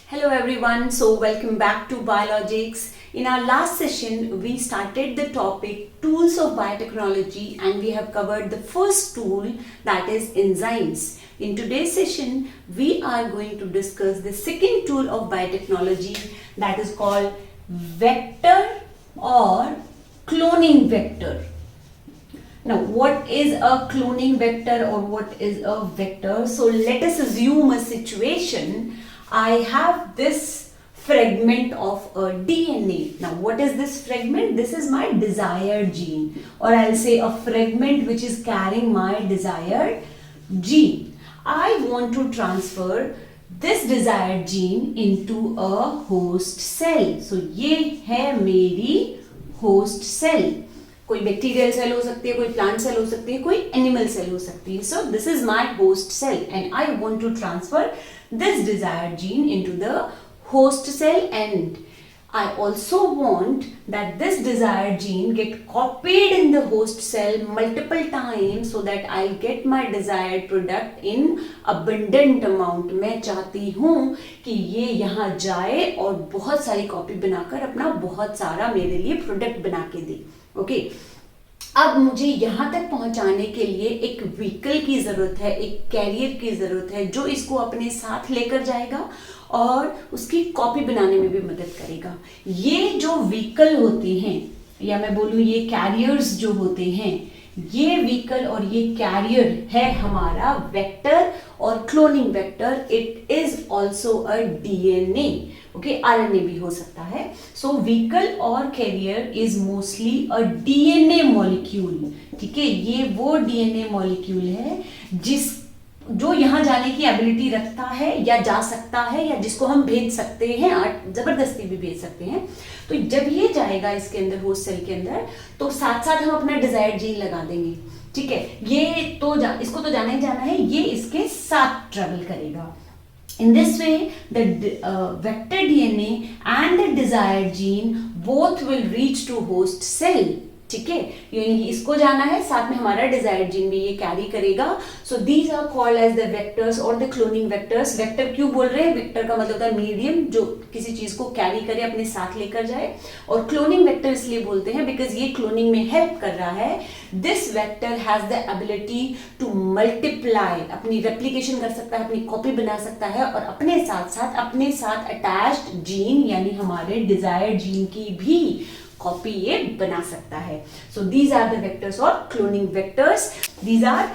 Hello everyone, so welcome back to Biologics. In our last session, we started the topic tools of biotechnology and we have covered the first tool, that is enzymes. In today's session, we are going to discuss the second tool of biotechnology, that is called vector or cloning vector. Now, what is a cloning vector or what is a vector? So let us assume a situation. I have this fragment of a DNA. Now, what is this fragment? This is my desired gene, or I'll say a fragment which is carrying my desired gene. I want to transfer this desired gene into a host cell. So, ये है मेरी host cell. कोई bacterial cell हो सकती है, कोई plant cell हो सकती है, कोई एनिमल सेल हो सकती है. So this is my host cell and I want to transfer this desired gene into the host cell, and I also want that this desired gene get copied in the host cell multiple times so that I'll get my desired product in abundant amount. मैं चाहती हूँ कि ये यहाँ जाए और बहुत सारी कॉपी बनाकर अपना बहुत सारा मेरे लिए प्रोडक्ट बना के दे. ओके, अब मुझे यहाँ तक पहुँचाने के लिए एक व्हीकल की ज़रूरत है, एक कैरियर की ज़रूरत है जो इसको अपने साथ लेकर जाएगा और उसकी कॉपी बनाने में भी मदद करेगा. ये जो व्हीकल होते हैं, या मैं बोलूँ ये कैरियर्स जो होते हैं, ये व्हीकल और ये कैरियर है हमारा वेक्टर और cloning vector. It is also a DNA. Okay, RNA भी हो सकता है. सो व्हीकल और carrier is mostly a DNA molecule. ठीक है, ये वो डीएनए मॉलिक्यूल है जो यहाँ जाने की एबिलिटी रखता है या जा सकता है, या जिसको हम भेज सकते हैं, जबरदस्ती भी भेज सकते हैं. तो जब ये जाएगा इसके अंदर, होस्ट सेल के अंदर, तो साथ साथ हम अपना डिजायर्ड जीन लगा देंगे. ठीक है, ये तो इसको तो जाना ही जाना है, ये इसके साथ ट्रेवल करेगा. In this way, the vector DNA and the desired gene both will reach to host cell. ठीक है, यानी कि इसको जाना है, साथ में हमारा डिजायर्ड जीन भी ये कैरी करेगा. So these are called as the vectors और द क्लोनिंग वेक्टर्स. वेक्टर क्यों बोल रहे हैं? वेक्टर का मतलब होता है मीडियम जो किसी चीज को कैरी करे, अपने साथ लेकर जाए. और क्लोनिंग वेक्टर इसलिए बोलते हैं बिकॉज ये क्लोनिंग में हेल्प कर रहा है. This vector has the ability to multiply, अपनी रेप्लीकेशन कर सकता है, अपनी कॉपी बना सकता है और अपने साथ अटैच्ड जीन यानी हमारे डिजायर्ड जीन की भी कॉपी ये बना सकता है. So these are the vectors और cloning vectors. These are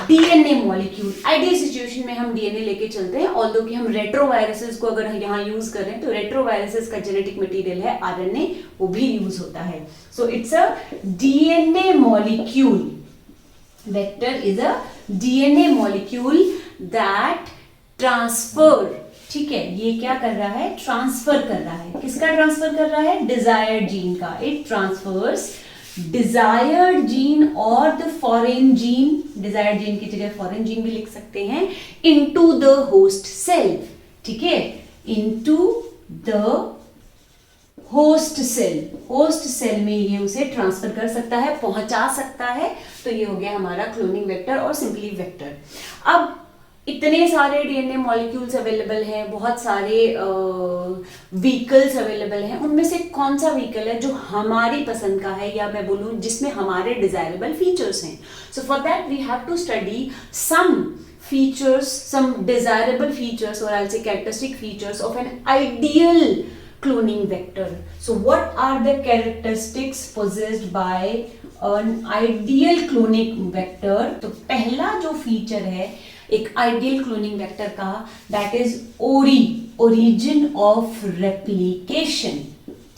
DNA molecule. Ideal situation में हम डीएनए लेके चलते हैं, ऑल्दो कि हम रेट्रोवायरसेस को अगर यहाँ यूज कर रहे हैं तो रेट्रोवायरसेस का जेनेटिक मटेरियल है आरएनए, वो भी यूज होता है. So it's a DNA molecule. Vector is a DNA molecule that transfer. ठीक है, ये क्या कर रहा है? ट्रांसफर कर रहा है. किसका ट्रांसफर कर रहा है? डिजायर्ड जीन का. इट ट्रांसफर्स डिजायर्ड जीन और the foreign gene, desired gene की जगह फॉरेन जीन भी लिख सकते हैं, इनटू द होस्ट सेल. ठीक है, into the host cell. Host cell में ये उसे ट्रांसफर कर सकता है, पहुंचा सकता है. तो ये हो गया हमारा क्लोनिंग वेक्टर और सिंपली वेक्टर. अब इतने सारे डीएनए मॉलिक्यूल्स अवेलेबल हैं, बहुत सारे व्हीकल्स अवेलेबल हैं. उनमें से कौन सा व्हीकल है जो हमारी पसंद का है, या मैं बोलूँ जिसमें हमारे डिजायरेबल फीचर्स हैं? So for that we have to study some features, some desirable features, or I'll say characteristic features of an ideal cloning vector. So what are the characteristics possessed by an ideal cloning vector? तो पहला जो feature है एक ideal cloning vector का, that is origin of replication.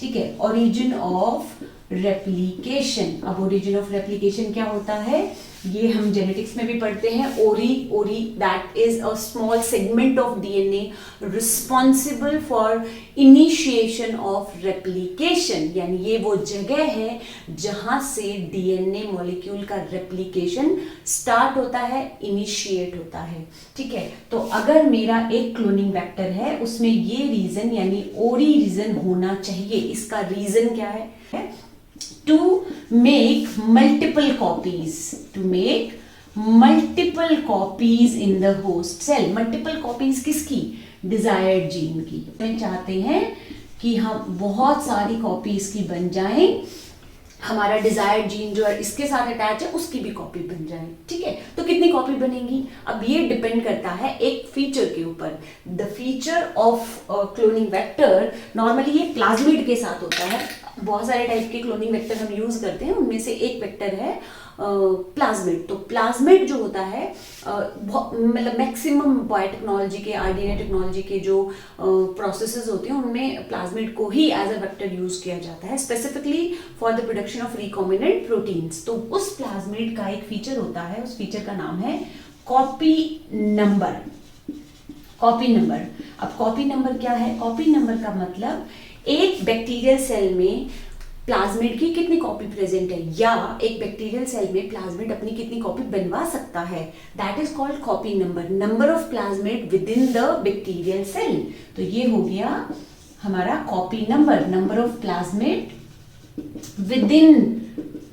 ठीक है, origin of replication. अब origin of replication क्या होता है? ये हम जेनेटिक्स में भी पढ़ते हैं. ओरी that is a small segment of DNA responsible for initiation of replication. यानी ये वो जगह है जहां से डीएनए मॉलिक्यूल का रेप्लीकेशन स्टार्ट होता है, इनिशिएट होता है. ठीक है, तो अगर मेरा एक क्लोनिंग वेक्टर है, उसमें ये रीजन यानी ओरी रीजन होना चाहिए. इसका रीजन क्या है? To make multiple copies in the host cell. Multiple copies किसकी? डिजायर्ड जीन की। हम चाहते हैं कि हम बहुत सारी कॉपी इसकी बन जाएं, हमारा डिजायर्ड जीन जो है इसके साथ अटैच है उसकी भी कॉपी बन जाए, ठीक है। तो कितनी कॉपी बनेगी, अब ये डिपेंड करता है एक फीचर के ऊपर। The feature of cloning vector, normally ये प्लाज्मिड के साथ होता है। बहुत सारे टाइप के क्लोनिंग वेक्टर हम यूज करते हैं, उनमें से एक वेक्टर है प्लाज्मिड। तो प्लाज्मिड जो होता है मतलब मैक्सिमम बायोटेक्नोलॉजी के, आरडीएनए टेक्नोलॉजी के जो प्रोसेसेस होते हैं उनमें प्लाज्मिड को ही एज अ वेक्टर यूज किया जाता है, specifically for the production of recombinant proteins. तो उस प्लाज्मिड का एक फीचर होता है, उस फीचर का नाम है कॉपी नंबर। कॉपी नंबर, अब कॉपी नंबर क्या है, कॉपी नंबर का मतलब एक बैक्टीरियल सेल में प्लाज्मिड की कितनी कॉपी प्रेजेंट है, या एक बैक्टीरियल सेल में प्लाज्मिड अपनी कितनी कॉपी बनवा सकता है, that is called copy number, number of plasmid within the bacterial cell. तो ये हो गया हमारा copy number, number of plasmid within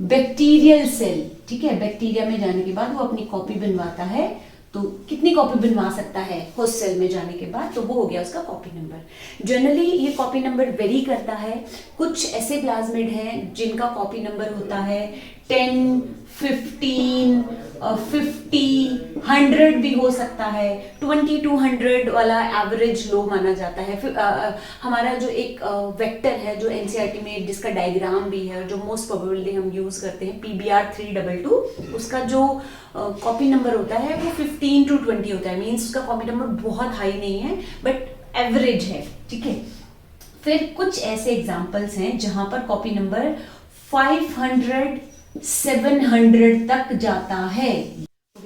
bacterial cell, ठीक है। बैक्टीरिया में जाने के बाद वो अपनी कॉपी बनवाता है, तो कितनी कॉपी बनवा सकता है होस्ट सेल में जाने के बाद, तो वो हो गया उसका कॉपी नंबर। जनरली ये कॉपी नंबर वेरी करता है, कुछ ऐसे प्लाज्मिड हैं जिनका कॉपी नंबर होता है 10, 15, 50, 100 भी हो सकता है, 20 to 100 वाला एवरेज लो माना जाता है। फिर हमारा जो एक वेक्टर है जो एनसीईआरटी में जिसका डायग्राम भी है, जो मोस्ट प्रोबेबली हम यूज करते हैं, PBR322, उसका जो कॉपी नंबर होता है वो 15 to 20 होता है, मीन्स उसका कॉपी नंबर बहुत हाई नहीं है बट एवरेज है, ठीक है। फिर कुछ ऐसे एग्जांपल्स हैं जहां पर कॉपी नंबर 500, 700 तक जाता है।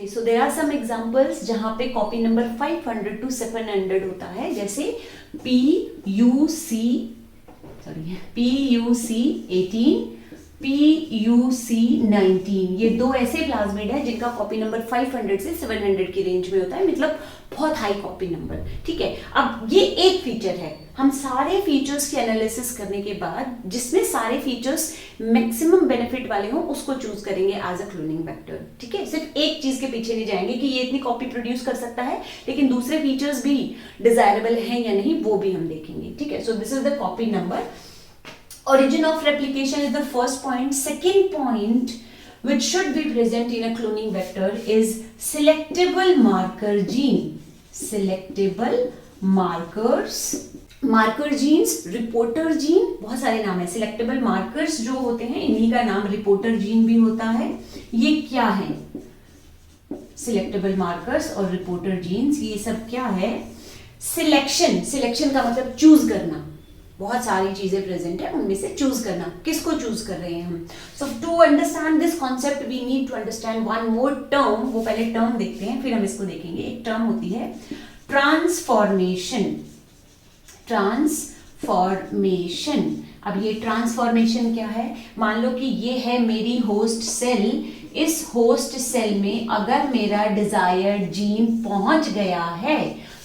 So there are some examples जहां पे कॉपी नंबर 500 to 700 होता है, जैसे PUC18, PUC19, ये दो ऐसे प्लाज्मिड है जिनका कॉपी नंबर 500 से 700 की रेंज में होता है, मतलब बहुत हाई कॉपी नंबर, ठीक है। अब ये एक फीचर है, हम सारे फीचर्स की एनालिसिस करने के बाद जिसमें सारे फीचर्स मैक्सिमम बेनिफिट वाले हों उसको चूज करेंगे एज अ क्लोनिंग वेक्टर, ठीक है। सिर्फ एक चीज के पीछे नहीं जाएंगे कि ये इतनी कॉपी प्रोड्यूस कर सकता है, लेकिन दूसरे फीचर्स भी डिजायरेबल हैं या नहीं वो भी हम देखेंगे, ठीक है। So this is the copy number. Origin of replication is the first point. Second point which should be present in a cloning vector is selectable marker gene. Selectable markers, marker genes, reporter gene, बहुत सारे नाम है। selectable markers जो होते हैं इन्हीं का नाम reporter gene भी होता है। ये क्या है, selectable markers और reporter genes, ये सब क्या है, सिलेक्शन, सिलेक्शन का मतलब चूज करना, बहुत सारी चीजें प्रेजेंट है उनमें से चूज करना, किसको चूज कर रहे हैं हम। So to understand this concept we need to understand one more term. वो पहले टर्म देखते हैं फिर हम इसको देखेंगे। एक टर्म होती है ट्रांसफॉर्मेशन। ट्रांसफॉर्मेशन, अब ये ट्रांसफॉर्मेशन क्या है, मान लो कि ये है मेरी होस्ट सेल, इस होस्ट सेल में अगर मेरा डिजायर्ड जीन पहुंच गया है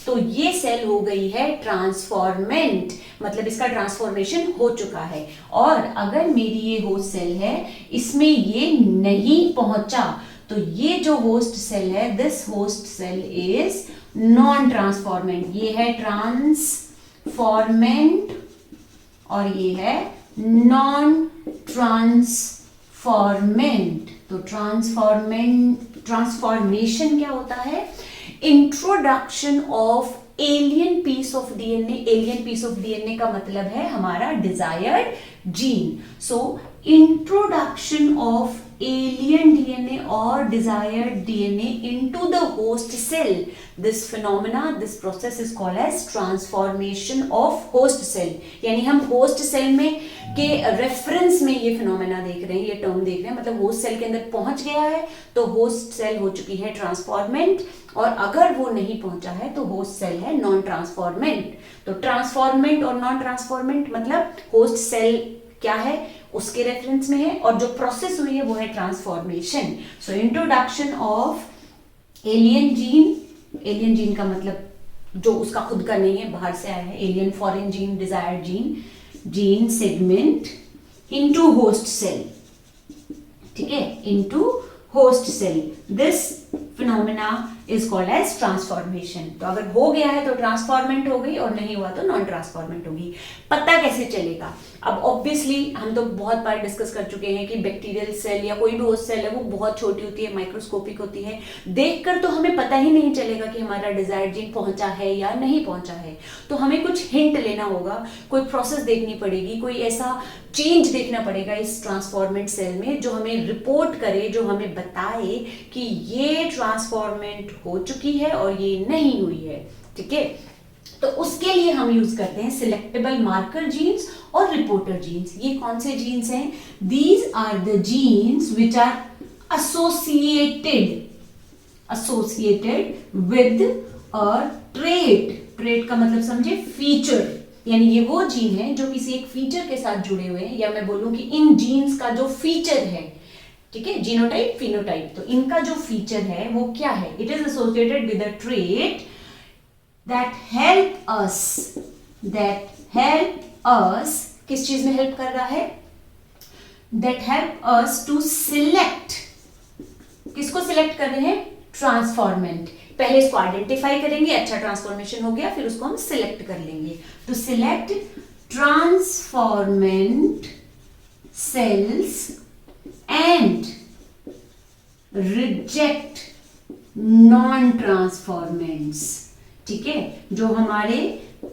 तो ये सेल हो गई है ट्रांसफॉर्मेंट, मतलब इसका ट्रांसफॉर्मेशन हो चुका है। और अगर मेरी ये होस्ट सेल है इसमें ये नहीं पहुंचा तो ये जो होस्ट सेल है, this host cell is non transformant. ये है ट्रांसफॉर्मेंट और ये है नॉन ट्रांसफॉर्मेंट। तो ट्रांसफॉर्मेशन क्या होता है, introduction of alien piece of DNA. Alien piece of DNA का मतलब है हमारा desired gene. So introduction of alien DNA or desired DNA into the host cell. This phenomena, this process is called as transformation of host cell. यानी हम host cell में के reference में ये फिनोमेना देख रहे हैं, ये टर्म देख रहे हैं, मतलब होस्ट सेल के अंदर पहुंच गया है तो होस्ट सेल हो चुकी है ट्रांसफॉर्मेंट, और अगर वो नहीं पहुंचा है तो होस्ट सेल है नॉन ट्रांसफॉर्मेंट। तो ट्रांसफॉर्मेंट और नॉन ट्रांसफॉर्मेंट मतलब होस्ट सेल क्या है उसके रेफरेंस में है और जो प्रोसेस हुई है वो है transformation. So introduction of alien gene, alien gene का मतलब जो उसका खुद का नहीं है, बाहर से आया है, alien foreign gene, desired gene, gene segment into host cell, ठीक है, into host cell. This phenomena is called as transformation. तो अगर हो गया है तो ट्रांसफॉर्मेंट हो गई और नहीं हुआ तो नॉन ट्रांसफॉर्मेंट होगी। पता कैसे चलेगा? अब ऑब्वियसली हम तो बहुत बार डिस्कस कर चुके हैं कि बैक्टीरियल सेल या कोई भी होस्ट सेल है वो बहुत छोटी होती है, माइक्रोस्कोपिक होती है, देखकर तो हमें पता ही नहीं चलेगा कि हमारा डिजायर्ड जीन पहुंचा है या नहीं पहुंचा है। तो हमें कुछ हिंट लेना होगा, कोई प्रोसेस देखनी पड़ेगी, कोई ऐसा चेंज देखना पड़ेगा इस ट्रांसफॉर्मेंट सेल में जो हमें रिपोर्ट करे, जो हमें बताए कि ये ट्रांसफॉर्मेंट हो चुकी है और ये नहीं हुई है। ठीक है, तो उसके लिए हम यूज करते हैं सिलेक्टेबल मार्कर जीन्स और रिपोर्टर जीन्स। ये कौन से जीन्स हैं? These are the genes which are associated with a trait। Trait का मतलब समझे, फीचर, यानी ये वो जीन है जो किसी एक फीचर के साथ जुड़े हुए हैं, या मैं बोलूं कि इन जीन्स का जो फीचर है, ठीक है, जीनोटाइप फिनोटाइप, तो इनका जो फीचर है वो क्या है? It is associated with a trait that help us किस चीज में हेल्प कर रहा है? that help us to select। किसको सिलेक्ट कर रहे हैं? ट्रांसफॉर्मेंट। पहले इसको आइडेंटिफाई करेंगे, अच्छा ट्रांसफॉर्मेशन हो गया, फिर उसको हम सिलेक्ट कर लेंगे। To select transformant cells and reject non transformants. ठीक है, जो हमारे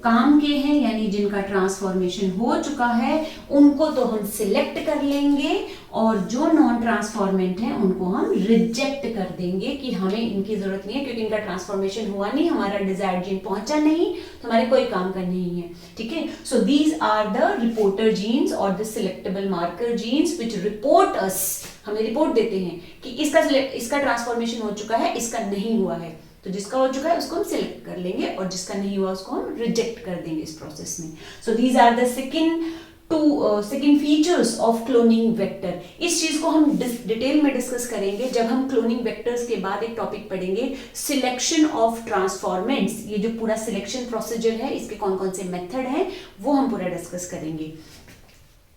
काम के हैं यानी जिनका ट्रांसफॉर्मेशन हो चुका है उनको तो हम सिलेक्ट कर लेंगे, और जो नॉन ट्रांसफॉर्मेंट हैं उनको हम रिजेक्ट कर देंगे कि हमें इनकी जरूरत नहीं है, क्योंकि इनका ट्रांसफॉर्मेशन हुआ नहीं, हमारा डिजायर्ड जीन पहुंचा नहीं, तो हमारे कोई काम का नहीं है। ठीक है, so these are the reporter genes और the selectable marker genes which report us, हमें रिपोर्ट देते हैं कि इसका ट्रांसफॉर्मेशन हो चुका है, इसका नहीं हुआ है। तो जिसका हो चुका है उसको हम सिलेक्ट कर लेंगे और जिसका नहीं हुआ उसको हम रिजेक्ट कर देंगे इस प्रोसेस में। So these are the second features of cloning vector. इस चीज को हम डिटेल में डिस्कस करेंगे जब हम क्लोनिंग वेक्टर्स के बाद एक टॉपिक पढ़ेंगे, सिलेक्शन ऑफ ट्रांसफॉर्मेंट्स। ये जो पूरा सिलेक्शन प्रोसीजर है, इसके कौन कौन से मेथड हैं वो हम पूरा डिस्कस करेंगे।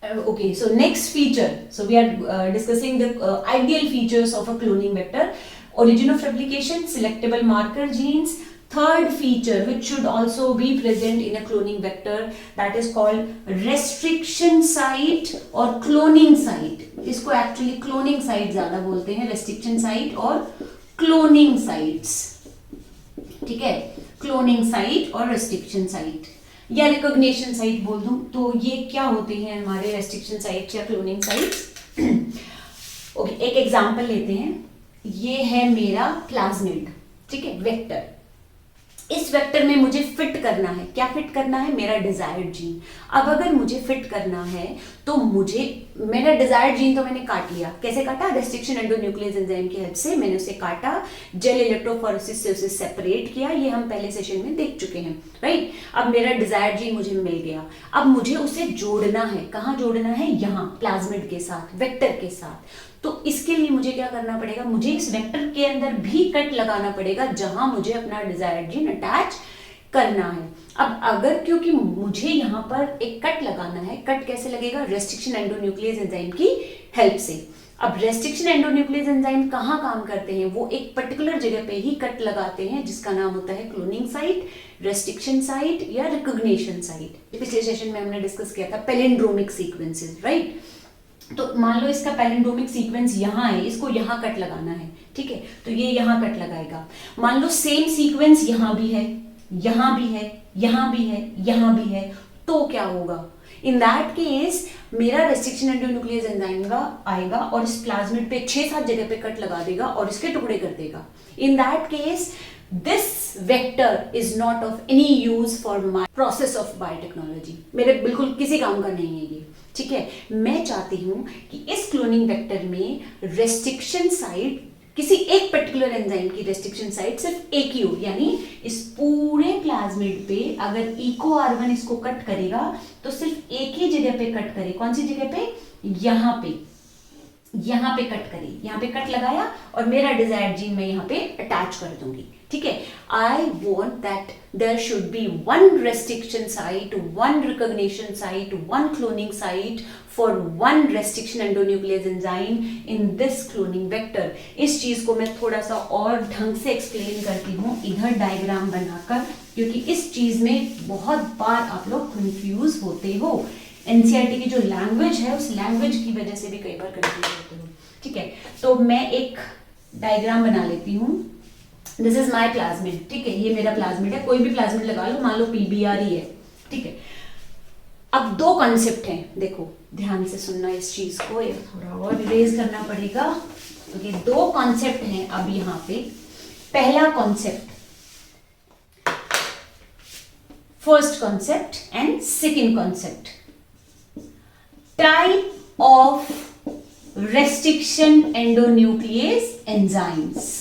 Okay, so next feature, so we are discussing the ideal features of a cloning vector. Origin of replication, selectable marker genes. Third feature which should also be present in a cloning vector, that is called restriction site or cloning site. इसको actually cloning site ज्यादा बोलते हैं, restriction site और cloning sites। ठीक है, cloning site और restriction site या recognition site बोल दूं तो ये क्या होते हैं हमारे रेस्ट्रिक्शन साइट या क्लोनिंग साइट्स। ओके, एक एग्जांपल लेते हैं। ये है मेरा प्लाज्मिड, ठीक है, वेक्टर। इस वेक्टर में मुझे फिट करना है, क्या फिट करना है? मेरा डिजायर्ड जीन। अब अगर मुझे फिट करना है तो मेरा डिजायर्ड जीन तो मैंने काट लिया। कैसे काटा? रेस्ट्रिक्शन एंडोन्यूक्लियस एंजाइम की हेल्प से मैंने उसे काटा, जेल इलेक्ट्रोफोरेसिस से उसे सेपरेट किया, ये हम पहले सेशन में देख चुके हैं, राइट। अब मेरा डिजायर्ड जीन मुझे मिल गया, अब मुझे उसे जोड़ना है। कहाँ जोड़ना है? यहाँ प्लाज्मिड के साथ, वेक्टर के साथ। तो इसके लिए मुझे क्या करना पड़ेगा? मुझे इस वेक्टर के अंदर भी कट लगाना पड़ेगा जहां मुझे अपना डिजायर्ड जीन अटैच करना है। अब अगर क्योंकि मुझे यहाँ पर एक कट लगाना है, कट कैसे लगेगा? रेस्ट्रिक्शन एंडोन्यूक्लियस एंजाइम की हेल्प से। अब रेस्ट्रिक्शन एंडोन्यूक्लियस एंजाइम कहाँ काम करते हैं? वो एक पर्टिकुलर जगह पे ही कट लगाते हैं जिसका नाम होता है क्लोनिंग साइट, रेस्ट्रिक्शन साइट या रिकॉग्निशन साइट। पिछले सेशन में हमने डिस्कस किया था पैलिंड्रोमिक सीक्वेंसेस, राइट। तो मान लो इसका पैलिंड्रोमिक सीक्वेंस यहाँ है, इसको यहाँ कट लगाना है, ठीक है, तो ये यहाँ कट लगाएगा। मान लो सेम सीक्वेंस यहाँ भी है, यहाँ भी है, यहाँ भी है, यहाँ भी है, तो क्या होगा? इन दैट केस मेरा रेस्ट्रिक्शन एंडोन्यूक्लियस एंजाइम का आएगा और इस प्लाज्मिड पे 6-7 जगह पे कट लगा देगा और इसके टुकड़े कर देगा। In that case this vector is not of any use for my process of biotechnology. मेरे बिल्कुल किसी काम का नहीं है ये, ठीक है। मैं चाहती हूं कि इस क्लोनिंग वेक्टर में रेस्ट्रिक्शन साइट, किसी एक पर्टिकुलर एंजाइम की रेस्ट्रिक्शन साइट सिर्फ एक ही हो, यानी इस पूरे प्लाज्मिड पे अगर इको R1 इसको कट करेगा तो सिर्फ एक ही जगह पे कट करे। कौन सी जगह पे? यहाँ पे कट करे, यहाँ पे कट लगाया और मेरा डिजायर्ड जीन मैं यहाँ पे अटैच कर दूंगी, ठीक है. I want that there should be one restriction site, one recognition site, one cloning site for one restriction endonuclease enzyme in this cloning vector. इस चीज को मैं थोड़ा सा और ढंग से एक्सप्लेन करती हूँ इधर डायग्राम बनाकर, क्योंकि इस चीज में बहुत बार आप लोग कंफ्यूज होते हो. एनसीईआरटी की जो लैंग्वेज है उस लैंग्वेज की वजह से भी कई बार कंफ्यूज होते हो. ठीक है, तो मैं एक डायग्राम बना लेती हूँ. This is my plasmid. ठीक है, ये मेरा प्लाज्मिड है. कोई भी प्लाज्मिड लगा लो, मान लो पीबीआर ही है. ठीक है, अब दो कॉन्सेप्ट हैं. देखो ध्यान से सुनना इस चीज को, ये थोड़ा और इरेज करना पड़ेगा. ओके, दो कॉन्सेप्ट हैं अब यहाँ पे. पहला concept, first concept and second concept. Type of restriction endonuclease enzymes.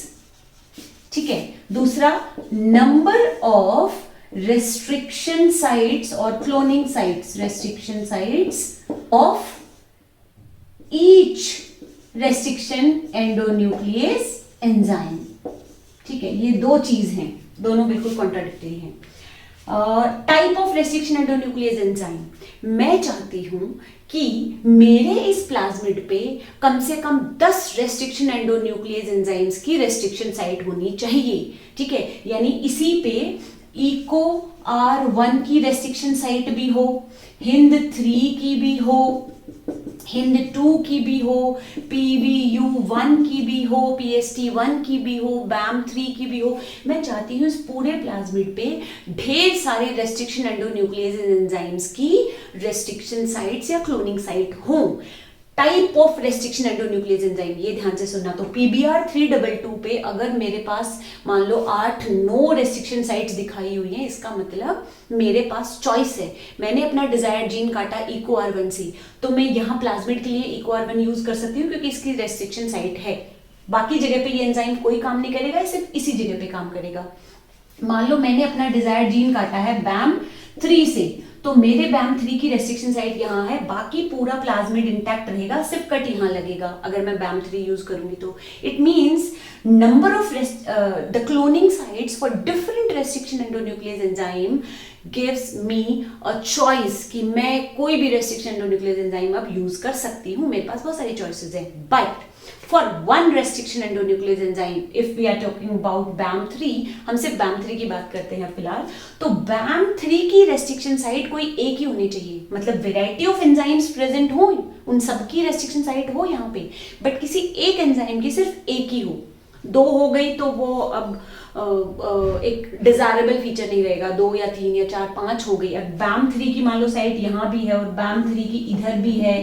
ठीक है, दूसरा नंबर ऑफ रेस्ट्रिक्शन साइट्स और cloning sites, restriction sites of each restriction endonuclease enzyme. ठीक है, ये दो चीज हैं, दोनों बिल्कुल कॉन्ट्राडिक्टरी हैं. Type of restriction endonuclease enzyme, मैं चाहती हूं कि मेरे इस प्लाज्मिड पे कम से कम 10 रेस्ट्रिक्शन एंडोन्यूक्लियस एंजाइम्स की रेस्ट्रिक्शन साइट होनी चाहिए. ठीक है, यानी इसी पे इको R1 की रेस्ट्रिक्शन साइट भी हो, हिंद 3 की भी हो, हिंद 2 की भी हो, PVU1 की भी हो, PST1 की भी हो, BAM3 की भी हो. मैं चाहती हूँ इस पूरे प्लाज्मिड पे ढेर सारे रेस्ट्रिक्शन एंडोन्यूक्लियस एंजाइम्स की रेस्ट्रिक्शन साइट्स या क्लोनिंग साइट हो. Type of restriction endonuclease enzyme, ये ध्यान से सुनना. तो PBr 322 पे अगर मेरे पास मान लो 8-9 रेस्ट्रिक्शन साइट्स दिखाई हुई हैं, इसका मतलब मेरे पास चॉइस है. मैंने अपना डिजायर्ड जीन काटा इको R1 से, तो मैं यहाँ प्लाज्मिड के लिए इको R1 यूज कर सकती हूँ क्योंकि इसकी रेस्ट्रिक्शन साइट है. बाकी जगह पे ये एंजाइम कोई काम नहीं करेगा, सिर्फ इसी जगह पे काम करेगा. मान लो मैंने अपना डिजायर्ड जीन काटा है BAM3 से, तो मेरे BAM3 की रेस्ट्रिक्शन साइट यहाँ है, बाकी पूरा प्लाज्मिड इंटैक्ट रहेगा, सिर्फ कट यहाँ लगेगा अगर मैं BAM3 यूज करूंगी. तो it means number of the cloning sites for different restriction endonuclease enzyme gives me a choice कि मैं कोई भी रेस्ट्रिक्शन एंडोन्यूक्लियस एंजाइम अब यूज कर सकती हूँ. मेरे पास बहुत सारी चॉइसेस हैं. But for one restriction endonuclease enzyme, if we are talking about BAM3, हम सिर्फ BAM3 की बात करते हैं फिलहाल, तो BAM3 की रेस्ट्रिक्शन साइट कोई एक ही होनी चाहिए. मतलब वेराइटी ऑफ एंजाइम्स प्रेजेंट हो, उन सबकी रेस्ट्रिक्शन साइट हो यहाँ पे, बट किसी एक एंजाइम की सिर्फ एक ही हो. दो हो गई तो वो अब एक डिजायरेबल फीचर नहीं रहेगा. 2 या 3 या 4 5 हो गई. अब BAM3 की मान लो साइट यहाँ भी है और BAM3 की इधर भी है,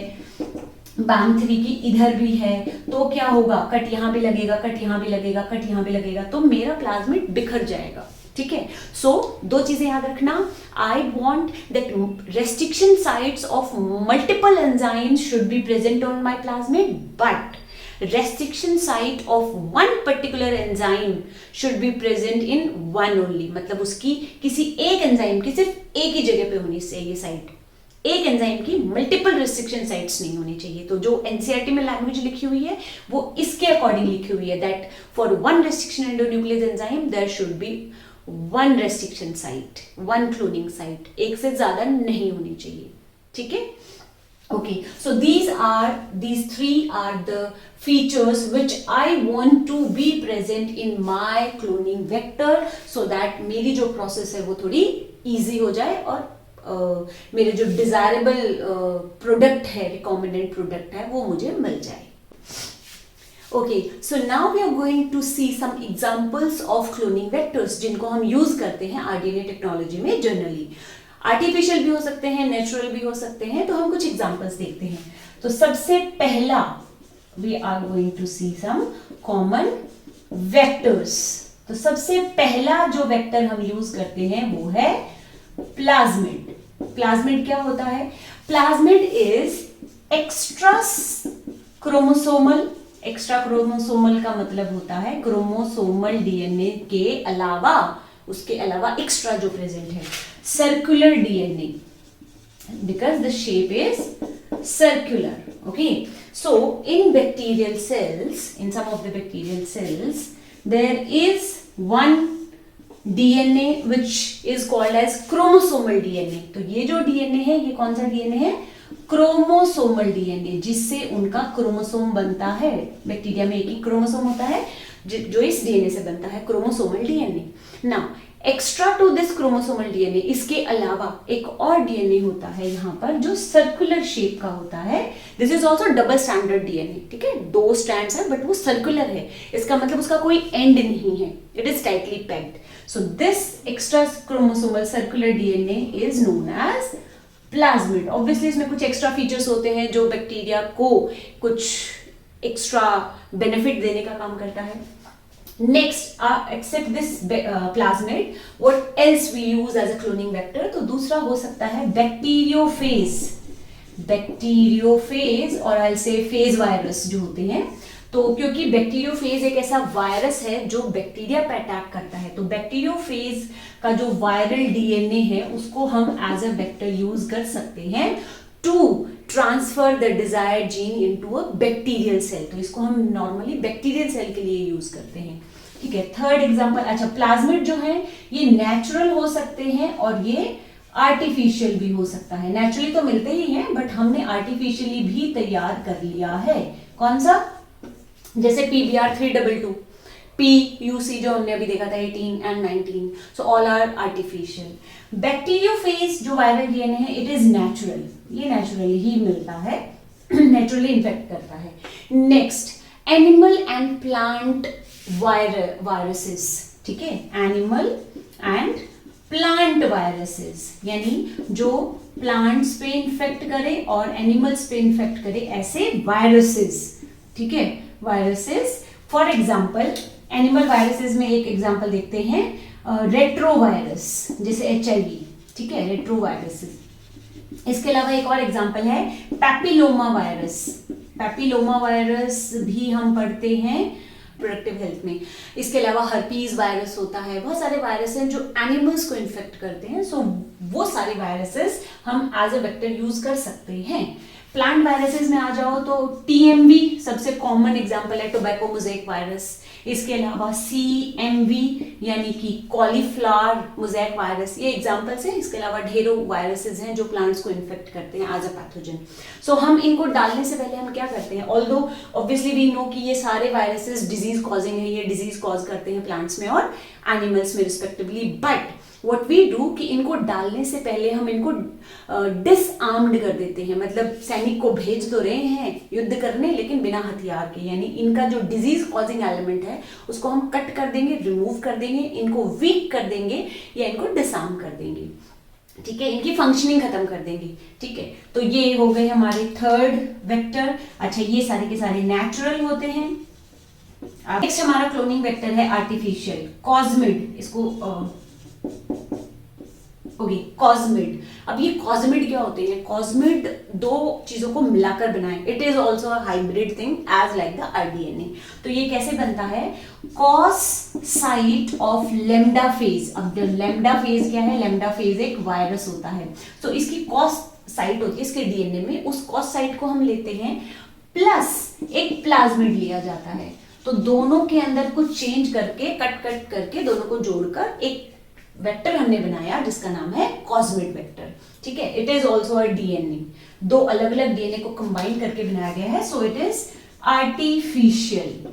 BAM3 की इधर भी है, तो क्या होगा, कट यहाँ भी लगेगा, कट यहाँ भी लगेगा, कट यहाँ भी लगेगा, तो मेरा प्लाज्मिड बिखर जाएगा. ठीक है, सो दो चीजें याद रखना. I want that restriction sites of multiple enzymes should be present on my plasmid, but restriction site of one particular enzyme should be present in one only. मतलब उसकी किसी एक एंजाइम की सिर्फ एक ही जगह पे होनी चाहिए साइट. एक एंजाइम की मल्टीपल रेस्ट्रिक्शन साइट्स नहीं होनी चाहिए. तो जो एनसीईआरटी में लैंग्वेज लिखी हुई है वो इसके अकॉर्डिंग लिखी हुई है, that for one restriction endonuclease enzyme there should be one restriction site, one cloning site, एक से ज्यादा नहीं होनी चाहिए. ठीक है, okay, so these three are the features which I want to be present in my cloning vector so that मेरी जो process है वो थोड़ी easy हो जाए और मेरे जो desirable product है, recombinant product है, वो मुझे मिल जाए. Okay, so now we are going to see some examples of cloning vectors जिनको हम use करते हैं RDNA टेक्नोलॉजी में जनरली. आर्टिफिशियल भी हो सकते हैं, नेचुरल भी हो सकते हैं. तो हम कुछ एग्जांपल्स देखते हैं. तो सबसे पहला we are going to see some common vectors. तो सबसे पहला जो वेक्टर हम यूज करते हैं वो है प्लाज्मिड. प्लाज्मिड क्या होता है? Plasmid is extra chromosomal. Extra chromosomal का मतलब होता है क्रोमोसोमल डीएनए के अलावा, उसके अलावा एक्स्ट्रा जो प्रेजेंट है, circular DNA, because the shape is circular. Okay, so in bacterial cells, in some of the bacterial cells, there is one DNA which is called as chromosomal DNA। तो ये जो DNA है ये कौन सा DNA है? Chromosomal DNA, जिससे उनका क्रोमोसोम बनता है। बैक्टीरिया में एक ही क्रोमोसोम होता है जो इस DNA से बनता है, chromosomal DNA। Now extra to this chromosomal DNA, इसके अलावा एक और DNA होता है यहाँ पर जो सर्कुलर शेप का होता है। This is also double standard DNA, ठीक है, 2 स्ट्रैंड्स है बट वो सर्कुलर है, इसका मतलब उसका कोई एंड नहीं है, it is tightly packed. So this extra chromosomal circular DNA is known as plasmid. Obviously इसमें कुछ एक्स्ट्रा फीचर्स होते हैं जो बैक्टीरिया को कुछ एक्स्ट्रा बेनिफिट देने का काम करता है। Next, except this plasmid, what else we use as a cloning vector? तो दूसरा हो सकता है बैक्टीरियोफेज, बैक्टीरियोफेज और आई से फेज वायरस जो होते हैं। तो क्योंकि बैक्टीरियोफेज एक ऐसा वायरस है जो बैक्टीरिया पे अटैक करता है, तो बैक्टीरियोफेज का जो वायरल डीएनए है उसको हम एज अ वेक्टर यूज कर सकते हैं to transfer the desired gene into a bacterial cell. तो इसको हम नॉर्मली बैक्टीरियल सेल के लिए यूज करते हैं, ठीक है। थर्ड एग्जांपल, अच्छा, प्लाज्मिड जो है ये नेचुरल हो सकते हैं और ये आर्टिफिशियल भी हो सकता है। नेचुरली तो मिलते ही हैं बट हमने आर्टिफिशियली भी तैयार कर लिया है। कौन सा? जैसे PBr322, PUC जो हमने अभी देखा था 18 and 19, so all are artificial. Bacteriophage जो वायरल डीएनए है इट इज नेचुरल, ये नेचुरली ही मिलता है, नेचुरली इन्फेक्ट करता है। Next, animal and plant viruses, ठीक है, एनिमल एंड प्लांट वायरसेस, यानी जो प्लांट्स पे इन्फेक्ट करे और एनिमल्स पे इन्फेक्ट करे, ऐसे वायरसेस, ठीक है, viruses. For example animal viruses में एक एग्जाम्पल देखते हैं, रेट्रोवायरस जैसे HIV, ठीक है, रेट्रोवायरसेस। इसके अलावा एक और एग्जाम्पल है पैपिलोमा वायरस। पैपिलोमा वायरस भी हम पढ़ते हैं प्रोडक्टिव हेल्थ में। इसके अलावा हर्पीज वायरस होता है, बहुत सारे वायरस हैं जो एनिमल्स को इन्फेक्ट करते हैं। सो वो सारे वायरसेस हम एज अ वेक्टर यूज कर सकते हैं। प्लांट वायरसेस में आ जाओ तो TMV सबसे कॉमन एग्जांपल है, टोबैको मोज़ेक वायरस। इसके अलावा CMV यानी कि कॉलीफ्लावर मोज़ेक वायरस, ये एग्जांपल्स हैं। इसके अलावा ढेरों वायरसेस हैं जो प्लांट्स को इन्फेक्ट करते हैं एज अ पैथोजन। सो हम इनको डालने से पहले हम क्या करते हैं, ऑल्दो ऑब्वियसली वी नो कि ये सारे वायरसेस डिजीज कॉजिंग है, ये डिजीज कॉज करते हैं प्लांट्स में और एनिमल्स में respectively, but what we do कि इनको डालने से पहले हम इनको डिसआर्म्ड कर देते हैं। मतलब सैनिक को भेज तो रहे हैं युद्ध करने लेकिन बिना हथियार के, यानी इनका जो डिजीज कॉजिंग एलिमेंट है उसको हम कट कर देंगे, रिमूव कर देंगे, इनको वीक कर देंगे या इनको डिसआर्म कर देंगे, ठीक है, इनकी फंक्शनिंग खत्म कर देंगे, ठीक है। तो ये हो गए हमारे थर्ड वेक्टर। अच्छा, ये सारे के सारे नेचुरल होते हैं। नेक्स्ट हमारा क्लोनिंग वेक्टर है आर्टिफिशियल, कॉस्मिड। इसको ओके, कॉस्मिड। अब ये कॉस्मिड क्या होते हैं? कॉस्मिड 2 चीजों को मिलाकर बनाए, it is also a hybrid thing as like the RDNA। तो ये कैसे बनता है? Cos site of lambda phage. अब लेम्डा फेज क्या है? लेम्डा फेज एक वायरस होता है, तो इसकी कॉस साइट होती है इसके DNA में, उस कॉस साइट को हम लेते हैं प्लस एक प्लाज्मिड लिया जाता है। तो दोनों के अंदर कुछ चेंज करके कट करके दोनों को जोड़कर एक वेक्टर हमने बनाया जिसका नाम है कॉस्मिड वेक्टर, ठीक है। It is also a DNA, 2 अलग अलग DNA को कंबाइन करके बनाया गया है, so it is artificial.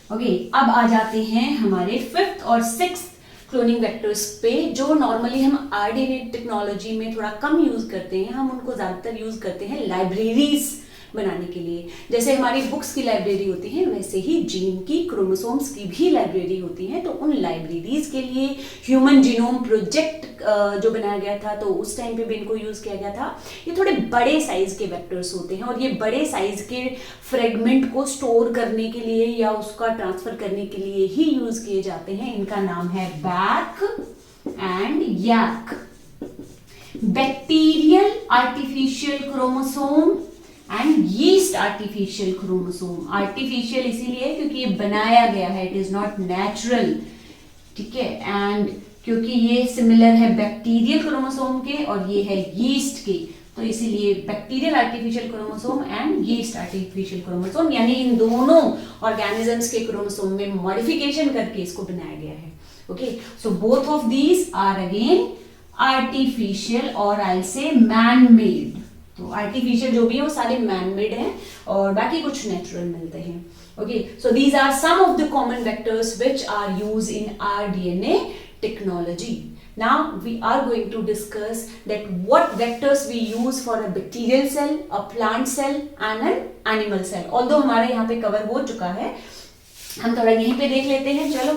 Okay, अब आ जाते हैं हमारे 5th और 6th क्लोनिंग वेक्टर्स पे, जो नॉर्मली हम RDNA टेक्नोलॉजी में थोड़ा कम यूज करते हैं। हम उनको ज्यादातर यूज करते हैं लाइब्रेरीज बनाने के लिए। जैसे हमारी बुक्स की लाइब्रेरी होती है वैसे ही जीन की, क्रोमोसोम्स की भी लाइब्रेरी होती है। तो उन लाइब्रेरीज के लिए ह्यूमन जीनोम प्रोजेक्ट जो बनाया गया था, तो उस टाइम पे भी इनको यूज किया गया था। ये थोड़े बड़े साइज के वेक्टर्स होते हैं और ये बड़े साइज के फ्रेगमेंट को स्टोर करने के लिए या उसका ट्रांसफर करने के लिए ही यूज किए जाते हैं। इनका नाम है back and yak. Bacterial artificial chromosome and yeast artificial chromosome. Artificial इसीलिए क्योंकि ये बनाया गया है, इट इज नॉट नेचुरल, ठीक है, एंड क्योंकि ये सिमिलर है बैक्टीरियल क्रोमोसोम के और ये है यीस्ट के, तो इसीलिए bacterial artificial chromosome and yeast artificial chromosome, यानी इन दोनों ऑर्गेनिजम्स के क्रोमोसोम में मॉडिफिकेशन करके इसको बनाया गया है। Okay, so both of these are again artificial और आई से मैन मेड। तो आर्टिफिशियल जो भी है वो सारे मैन मेड हैं और बाकी कुछ नेचुरल मिलते हैं। Okay, so these are some of the common vectors which are used in our DNA technology. Now we are going to discuss that what vectors we use for a bacterial cell, a plant cell and an animal cell. Although हमारा यहाँ पे cover हो चुका है, हम थोड़ा यहीं पे देख लेते हैं। चलो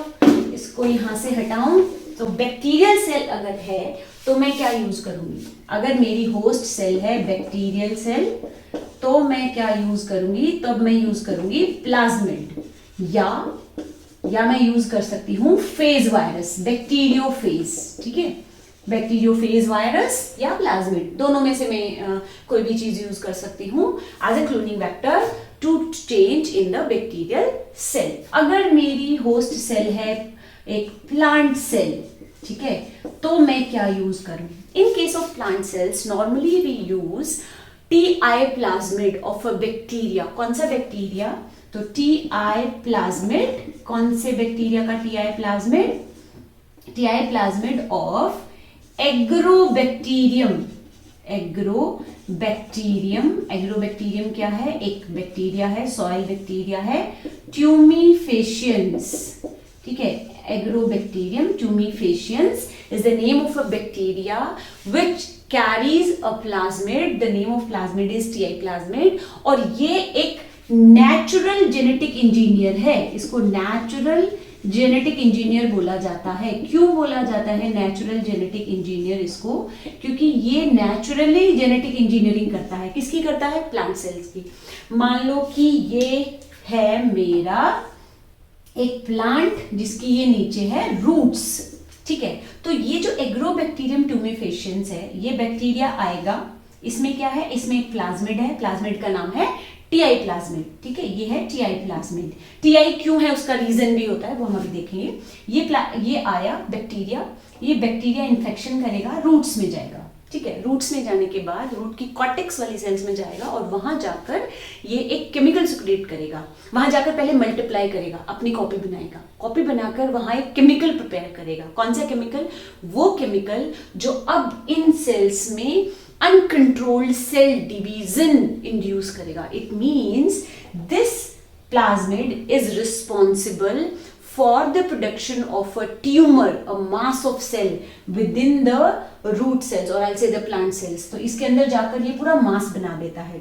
इसको यहाँ से हटाऊं। तो बैक्टीरियल सेल अगर है तो मैं क्या यूज करूंगी? अगर मेरी होस्ट सेल है बैक्टीरियल सेल तो मैं क्या यूज करूंगी? तब मैं यूज करूंगी प्लाज्मिड, या मैं यूज कर सकती हूं फेज वायरस, बैक्टीरियोफेज। ठीक है, बैक्टीरियोफेज वायरस या प्लाज्मिड, दोनों में से मैं कोई भी चीज यूज कर सकती हूं as a cloning vector to change in the bacterial cell. अगर मेरी होस्ट सेल है एक प्लांट सेल, ठीक है, तो मैं क्या यूज करूं? In case of plant cells normally we use T I. Plasmid of a bacteria. कौन सा बैक्टीरिया? तो टी.आई. प्लाज्मिड, कौन से बैक्टीरिया का Ti. Plasmid? Ti. Plasmid of agrobacterium. Agrobacterium क्या है? एक बैक्टीरिया है, सॉइल बैक्टीरिया है, ट्यूमीफेशियंस। ठीक है, agrobacterium tumefaciens is the name of a bacteria which carries a plasmid. The name of plasmid is Ti plasmid और ये एक नेचुरल जेनेटिक इंजीनियर है। इसको नेचुरल जेनेटिक इंजीनियर बोला जाता है। क्यों बोला जाता है नेचुरल जेनेटिक इंजीनियर इसको? क्योंकि ये नेचुरली जेनेटिक इंजीनियरिंग करता है। किसकी करता है? प्लांट सेल्स की। मान लो कि ये है मेरा एक प्लांट जिसकी ये नीचे है रूट्स। ठीक है, तो ये जो एग्रोबैक्टीरियम ट्यूमीफेशियंस है, ये बैक्टीरिया आएगा, इसमें क्या है? इसमें एक प्लाज्मिड है, प्लाज्मिड का नाम है टी.आई. प्लाज्मिड। ठीक है, ये है टी.आई. प्लाज्मिड। टी.आई. क्यों है उसका रीजन भी होता है, वो हम अभी देखेंगे। ये आया बैक्टीरिया, ये बैक्टीरिया इन्फेक्शन करेगा, रूट्स में जाएगा। ठीक है, रूट्स में जाने के बाद रूट की कॉर्टेक्स वाली सेल्स में जाएगा और वहां जाकर ये एक केमिकल सिक्रेट करेगा। वहां जाकर पहले मल्टीप्लाई करेगा, अपनी कॉपी बनाएगा, कॉपी बनाकर वहां एक केमिकल प्रिपेयर करेगा। कौन सा केमिकल? वो केमिकल जो अब इन सेल्स में अनकंट्रोल्ड सेल डिवीजन इंड्यूस करेगा। It means this plasmid is responsible for the production of a tumor, a mass of cell within the root cells or I'll say the plant cells. तो इसके अंदर जाकर ये पूरा मास बना देता है,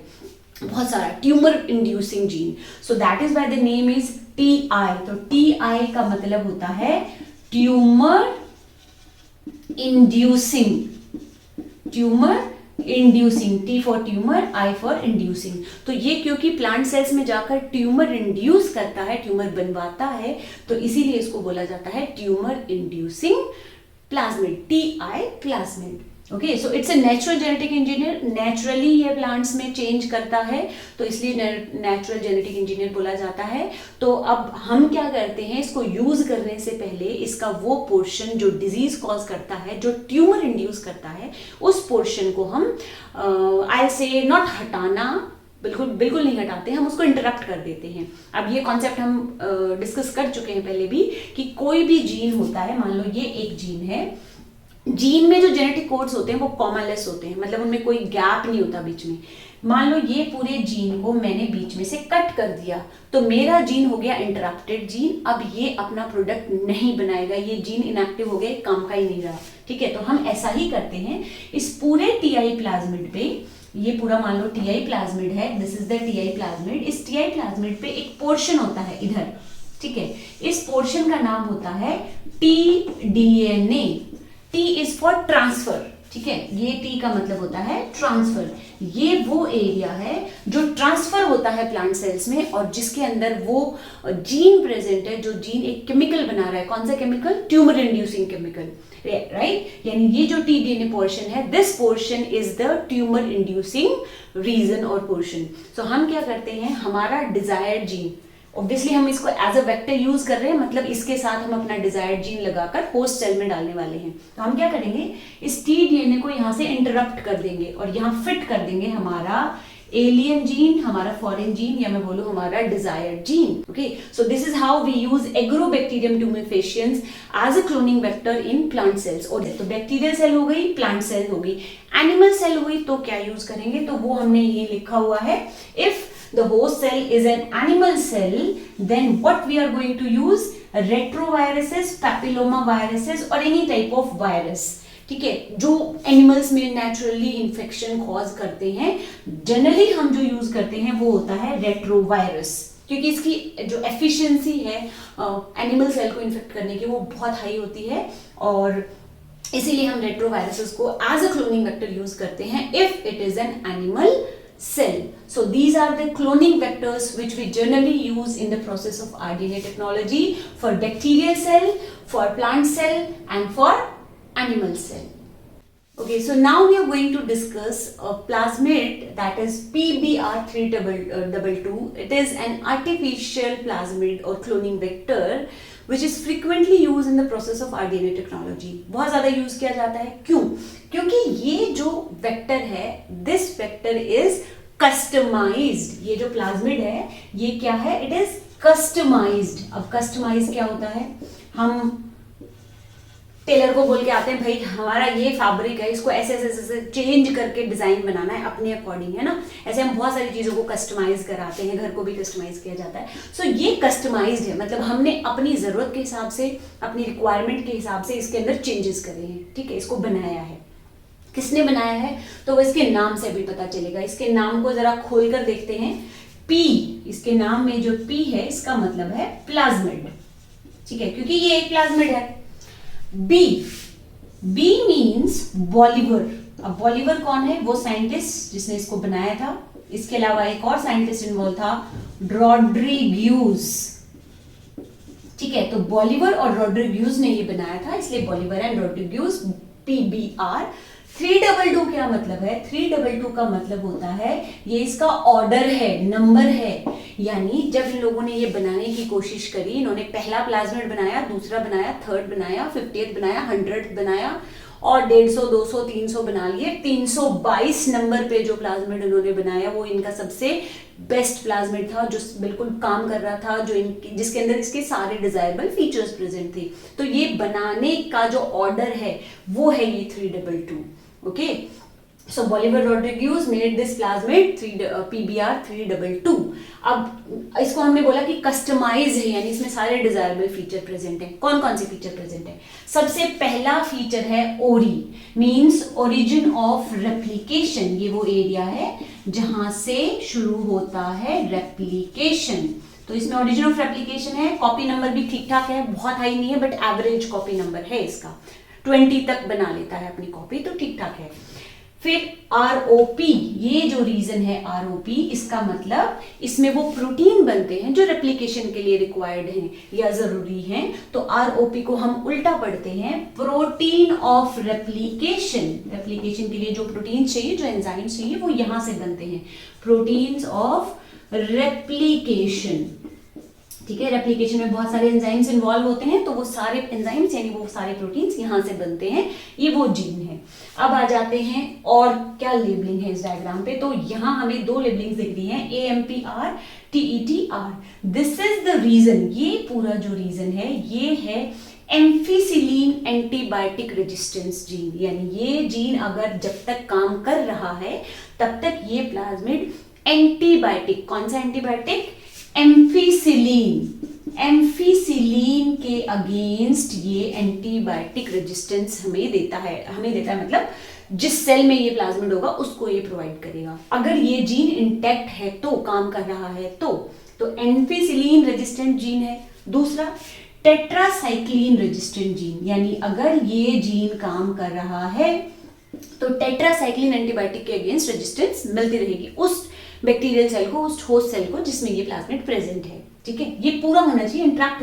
बहुत सारा tumour inducing gene. So that is why the name is Ti. तो टी.आई. का मतलब होता है tumour inducing, T for tumour, I for inducing. तो ये क्योंकि प्लांट सेल्स में जाकर ट्यूमर इंड्यूस करता है, ट्यूमर बनवाता है, तो इसीलिए इसको बोला जाता है tumour inducing plasmid, Ti. Plasmid. Okay, so it's a natural genetic engineer. Naturally ये प्लांट्स में चेंज करता है, तो इसलिए नेचुरल जेनेटिक इंजीनियर बोला जाता है। तो अब हम क्या करते हैं, इसको यूज करने से पहले इसका वो पोर्शन जो डिजीज कॉज करता है, जो ट्यूमर इंड्यूस करता है, उस पोर्शन को हम आई से नॉट हटाना, बिल्कुल नहीं हटाते, हम उसको इंटरप्ट कर देते हैं। अब ये कॉन्सेप्ट हम डिस्कस कर चुके हैं पहले भी कि कोई भी जीन होता है, मान लो ये एक जीन है, जीन में जो जेनेटिक कोड्स होते हैं वो कॉमनलेस होते हैं, मतलब उनमें कोई गैप नहीं होता बीच में। मान लो ये पूरे जीन को मैंने बीच में से कट कर दिया, तो मेरा जीन हो गया इंटरप्टेड जीन। अब ये अपना प्रोडक्ट नहीं बनाएगा, ये जीन इनएक्टिव हो गया, काम का ही नहीं रहा। ठीक है, तो हम ऐसा ही करते हैं इस पूरे टी.आई. प्लाज्मिड पे। ये पूरा मान लो टी.आई. प्लाज्मिड है, this is the Ti. Plasmid. इस टी.आई. प्लाज्मिड पे एक पोर्शन होता है इधर। ठीक है, इस पोर्शन का नाम होता है T DNA. T is for transfer. ठीक है, ये टी का मतलब होता है ट्रांसफर। ये वो एरिया है जो ट्रांसफर होता है प्लांट सेल्स में और जिसके अंदर वो जीन प्रेजेंट है, जो जीन एक केमिकल बना रहा है। कौन सा chemical? Tumour inducing chemical, right. यानी ये जो टी.डी.एन.ए. पोर्शन है, this portion is the tumour inducing region और पोर्शन। सो हम क्या करते हैं, हमारा डिजायर्ड जीन ऑब्वियसली हम इसको एज अ वेक्टर यूज कर रहे हैं, मतलब इसके साथ हम अपना डिजायर्ड जीन लगाकर होस्ट सेल में डालने वाले हैं। तो हम क्या करेंगे, इस टी-डीएनए को यहाँ से इंटरप्ट कर देंगे और यहाँ फिट कर देंगे हमारा एलियन जीन, हमारा फॉरेन जीन, या मैं बोलूं हमारा desired gene. Okay, so this is how we use Agrobacterium tumefaciens as a cloning vector in plant cells. और तो बैक्टीरियल सेल हो गई, प्लांट सेल हो गई, एनिमल सेल हुई, तो क्या यूज करेंगे, तो वो हमने ये लिखा हुआ है, if the host cell is an animal cell, then what we are going to use, retroviruses, papillomaviruses or any type of virus। ठीक है, जो एनिमल्स में नेचुरली इन्फेक्शन कॉज करते हैं, जनरली हम जो यूज करते हैं वो होता है रेट्रोवायरस, क्योंकि इसकी जो एफिशिएंसी है एनिमल सेल को इन्फेक्ट करने की वो बहुत हाई होती है, और इसीलिए हम रेट्रोवायरसेस को as a cloning vector use करते हैं if it is an animal cell. So these are the cloning vectors which we generally use in the process of RNA technology for bacterial cell, for plant cell and for animal cell. Okay, so now we are going to discuss a plasmid that is PBR322. It is an artificial plasmid or cloning vector which is frequently used in the process of RNA technology. बहुत ज़्यादा use किया जाता है, क्यों? क्योंकि ये जो vector है, दिस वेक्टर इज कस्टमाइज्ड। ये जो प्लाज्मिड है ये क्या है, इट इज कस्टमाइज्ड। अब कस्टमाइज क्या होता है, हम टेलर को बोल के आते हैं, भाई हमारा ये फैब्रिक है, इसको ऐसे ऐसे ऐसे चेंज करके डिजाइन बनाना है अपने अकॉर्डिंग, है ना। ऐसे हम बहुत सारी चीजों को कस्टमाइज कराते हैं, घर को भी कस्टमाइज किया जाता है। सो ये कस्टमाइज्ड है, मतलब हमने अपनी जरूरत के हिसाब से, अपनी रिक्वायरमेंट के हिसाब से इसके अंदर चेंजेस करे हैं। ठीक है, इसको बनाया है, किसने बनाया है, तो वो इसके नाम से भी पता चलेगा। इसके नाम को जरा खोल कर देखते हैं। पी, इसके नाम में जो पी है इसका मतलब है प्लाज्मिड। ठीक है, क्योंकि ये एक प्लाज्मिड है। B, B means Bolivar. अब बॉलिवर कौन है, वो साइंटिस्ट जिसने इसको बनाया था। इसके अलावा एक और साइंटिस्ट इन्वॉल्व था, रॉड्रिग्यूज। ठीक है, तो बॉलिवर और रॉड्रिग्यूज ने ये बनाया था, इसलिए बॉलिवर एंड रॉड्रिग्यूज, PBR। 322 क्या मतलब है, 322 का मतलब होता है ये इसका ऑर्डर है, नंबर है। यानी जब इन लोगों ने ये बनाने की कोशिश करी, इन्होंने पहला प्लाज्मिड बनाया, दूसरा बनाया, थर्ड बनाया, 50th बनाया, 100th बनाया, और 150, 200, 300 बना लिए। 322 नंबर पे जो प्लाज्मिड इन्होंने बनाया वो इनका सबसे बेस्ट प्लाज्मिड था, जो बिल्कुल काम कर रहा था, जो जिसके अंदर इसके सारे डिजायरेबल फीचर्स प्रेजेंट थे। तो ये बनाने का जो ऑर्डर है वो है ये 322। Okay, so Bolivar Rodriguez made this plasmid PBR 322। अब इसको हमने बोला कि कस्टमाइज है, यानी इसमें सारे डिजायरेबल फीचर प्रेजेंट है। कौन कौन से फीचर प्रेजेंट है, सबसे पहला फीचर है ओरी, मींस ओरिजिन ऑफ रेप्लिकेशन। ये वो एरिया है जहां से शुरू होता है रेप्लिकेशन, तो इसमें ओरिजिन ऑफ रेप्लिकेशन है। कॉपी नंबर भी ठीक ठाक है, बहुत हाई नहीं है, बट एवरेज कॉपी नंबर है इसका, 20 तक बना लेता है अपनी कॉपी, तो ठीक ठाक है। फिर ROP, ये जो रीजन है ROP, इसका मतलब इसमें वो प्रोटीन बनते हैं जो रेप्लिकेशन के लिए रिक्वायर्ड हैं या जरूरी हैं। तो ROP को हम उल्टा पढ़ते हैं, प्रोटीन ऑफ रेप्लिकेशन। रेप्लिकेशन के लिए जो प्रोटीन चाहिए, जो एंजाइम्स चाहिए, वो यहां से बनते हैं, प्रोटीन्स ऑफ रेप्लिकेशन। ठीक है, रेप्लिकेशन में बहुत सारे एंजाइम्स इन्वॉल्व होते हैं, तो वो सारे एंजाइम्स यानी वो सारे प्रोटीन्स यहां से बनते हैं, ये वो जीन है। अब आ जाते हैं और क्या लेबलिंग है इस डायग्राम पे, तो यहां हमें दो लेबलिंग दिख रही हैं, AMPR, TETR। This is the region, ये पूरा जो रीजन है ये है एम्फिसिलीन एंटीबायोटिक रेजिस्टेंस जीन। यानी ये जीन अगर जब तक काम कर रहा है तब तक ये प्लाज्मिड एंटीबायोटिक, कौन सा एंटीबायोटिक, एम्फिसिलीन, एम्फिसिलीन के अगेंस्ट ये एंटीबायोटिक रेजिस्टेंस हमें देता है मतलब जिस सेल में ये प्लाज्मिड होगा उसको ये प्रोवाइड करेगा। अगर ये जीन इंटैक्ट है तो, काम कर रहा है तो एम्फिसिलीन रेजिस्टेंट जीन है। दूसरा टेट्रासाइक्लिन रेजिस्टेंट जीन, यानी अगर ये जीन काम कर रहा है तो टेट्रासाइक्लिन एंटीबायोटिक के अगेंस्ट रेजिस्टेंस मिलती रहेगी उस बैक्टीरियल सेल को, उस होस्ट सेल को जिसमें ये प्लाज्मिड प्रेजेंट है। ठीक है, ये पूरा होना चाहिए, इंटैक्ट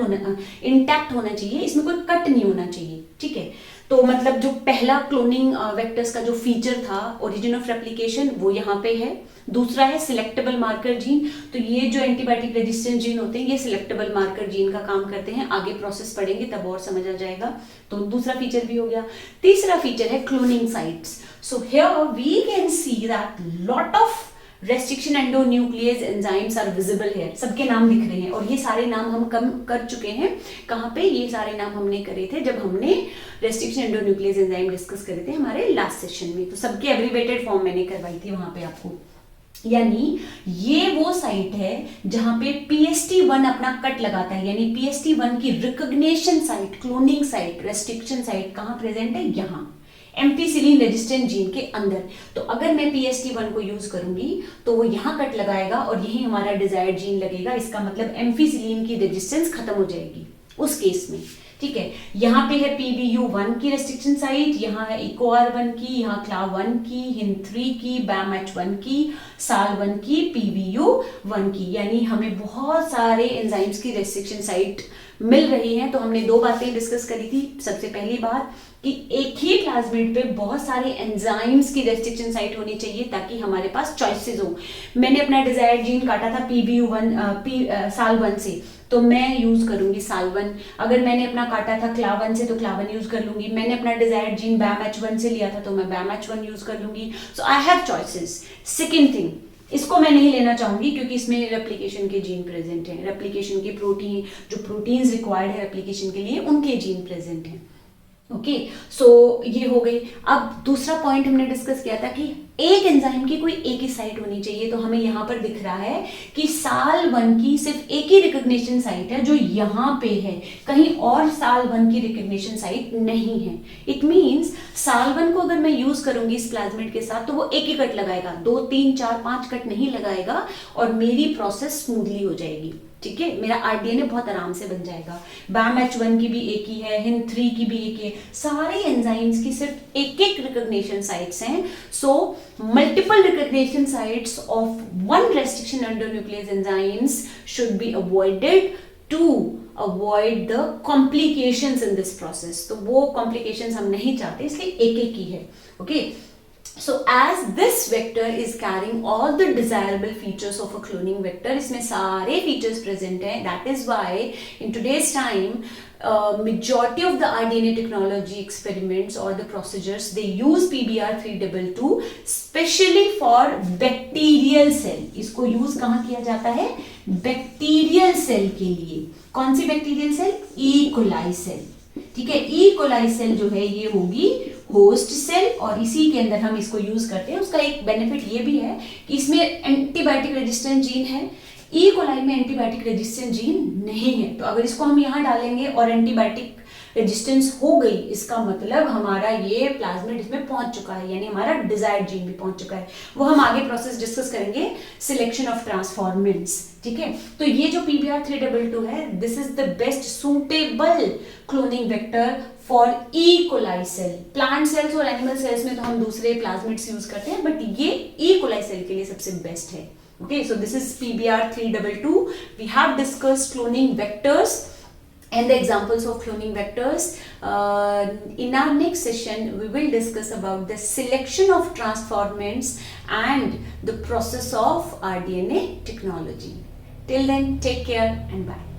होना चाहिए, इसमें कोई कट नहीं होना चाहिए। ठीक है, तो मतलब जो पहला क्लोनिंग वेक्टर्स का जो फीचर था ओरिजिन ऑफ रेप्लिकेशन वो यहाँ पे है। दूसरा है सिलेक्टेबल मार्कर जीन, तो ये जो एंटीबायोटिक रेजिस्टेंस जीन होते हैं ये सिलेक्टेबल मार्कर जीन का काम करते हैं। आगे प्रोसेस पढ़ेंगे तब और समझ आ जाएगा। तो दूसरा फीचर भी हो गया। तीसरा फीचर है cloning sites. So here we can see that lot of restriction endonuclease enzymes are visible here. सबके नाम दिख रहे हैं और ये सारे नाम हम कम कर चुके हैं। कहाँ पे? ये सारे नाम हमने करे थे जब हमने रेस्ट्रिक्शन एंडोन्यूक्लियस एंजाइम डिस्कस करे थे हमारे लास्ट सेशन में। तो सबके एब्रिवेटेड फॉर्म मैंने करवाई थी वहां पे आपको। यानी ये वो साइट है जहां पे PST1 अपना कट लगाता है, यानी PST1 की recognition site, cloning site, restriction site कहां प्रेजेंट है? यहां एम्फीसिलिन रेजिस्टेंट जीन के अंदर। तो अगर मैं PST1 को यूज करूंगी तो वो यहां कट लगाएगा और यही हमारा डिजायर्ड जीन लगेगा। इसका मतलब एम्फीसिलिन की रेजिस्टेंस खत्म हो जाएगी उस केस में। ठीक है, यहाँ पे है PBU1 की रेस्ट्रिक्शन साइट, यहाँ है EcoR1 की, यहाँ CLAV1 की, HIN3 की, BAMH1 की, SAL1 की, PBU1 की। यानी हमें बहुत सारे एंजाइम्स की रेस्ट्रिक्शन साइट मिल रही हैं। तो हमने दो बातें डिस्कस करी थी। सबसे पहली बात कि एक ही प्लाज्मिड पे बहुत सारे एंजाइम्स की रेस्ट्रिक्शन साइट होनी चाहिए ताकि हमारे पास चॉइसेस हो। मैंने अपना डिजायर्ड जीन काटा था SAL1 से, तो मैं यूज करूंगी SAL1। अगर मैंने अपना काटा था CLAV1 से तो CLAV1 यूज कर लूंगी। मैंने अपना डिजायर्ड जीन BAMH1 से लिया था तो मैं BAMH1 यूज कर लूंगी। So I have choices. Second thing, इसको मैं नहीं लेना चाहूंगी क्योंकि इसमें रेप्लिकेशन के जीन प्रेजेंट हैं। रेप्लिकेशन के प्रोटीन, जो प्रोटीन्स रिक्वायर्ड है रेप्लिकेशन के लिए, उनके जीन प्रेजेंट हैं। ओके, सो ये हो गई। अब दूसरा पॉइंट हमने डिस्कस किया था कि एक एंजाइम की कोई एक ही साइट होनी चाहिए। तो हमें यहाँ पर दिख रहा है कि SAL1 की सिर्फ एक ही रिकॉग्निशन साइट है जो यहाँ पे है, कहीं और SAL1 की रिकॉग्निशन साइट नहीं है। इट मींस SAL1 को अगर मैं यूज करूंगी इस प्लाज्मिड के साथ तो वो एक ही कट लगाएगा, 2, 3, 4, 5 कट नहीं लगाएगा और मेरी प्रोसेस स्मूथली हो जाएगी। ठीक है, मेरा RDNA बहुत आराम से बन जाएगा। BAMH1 की भी एक ही है, HIN3 की भी एक ही है। सारे एंजाइम्स की सिर्फ एक एक रिकॉग्निशन साइट्स हैं। So multiple recognition sites of one restriction endonuclease enzymes should be avoided to avoid the complications in this process. तो वो कॉम्प्लिकेशंस हम नहीं चाहते, इसलिए एक एक ही है। Okay, so as this vector is carrying all the desirable features of a cloning vector, इसमें सारे features present हैं। That is why in today's time majority of the RDNA technology experiments or the procedures they use PBr322 specially for bacterial cell। इसको use कहाँ किया जाता है? Bacterial cell के लिए। कौन सी bacterial cell? E coli cell. ठीक है, ई कोलाई सेल जो है ये होगी होस्ट सेल और इसी के अंदर हम इसको यूज करते हैं। उसका एक बेनिफिट ये भी है कि इसमें एंटीबायोटिक रेजिस्टेंट जीन है। ई कोलाई में एंटीबायोटिक रेजिस्टेंट जीन नहीं है, तो अगर इसको हम यहाँ डालेंगे और एंटीबायोटिक रेजिस्टेंस हो गई, इसका मतलब हमारा ये प्लाज्मिड इसमें पहुंच चुका है, यानी हमारा डिजायर्ड जीन भी पहुंच चुका है। वो हम आगे प्रोसेस डिस्कस करेंगे, सिलेक्शन ऑफ ट्रांसफॉर्मेंट्स। ठीक है, तो ये जो PBr322 है, this is the best suitable cloning vector for E coli cell. Plant cells और एनिमल सेल्स में तो हम दूसरे प्लाज्मिड्स यूज करते हैं, बट ये ई कोलाई सेल के लिए सबसे बेस्ट है। Okay, so this is PBr322. We have discussed cloning vectors and the examples of cloning vectors. In our next session, we will discuss about the selection of transformants and the process of RDNA technology. Till then, take care and bye.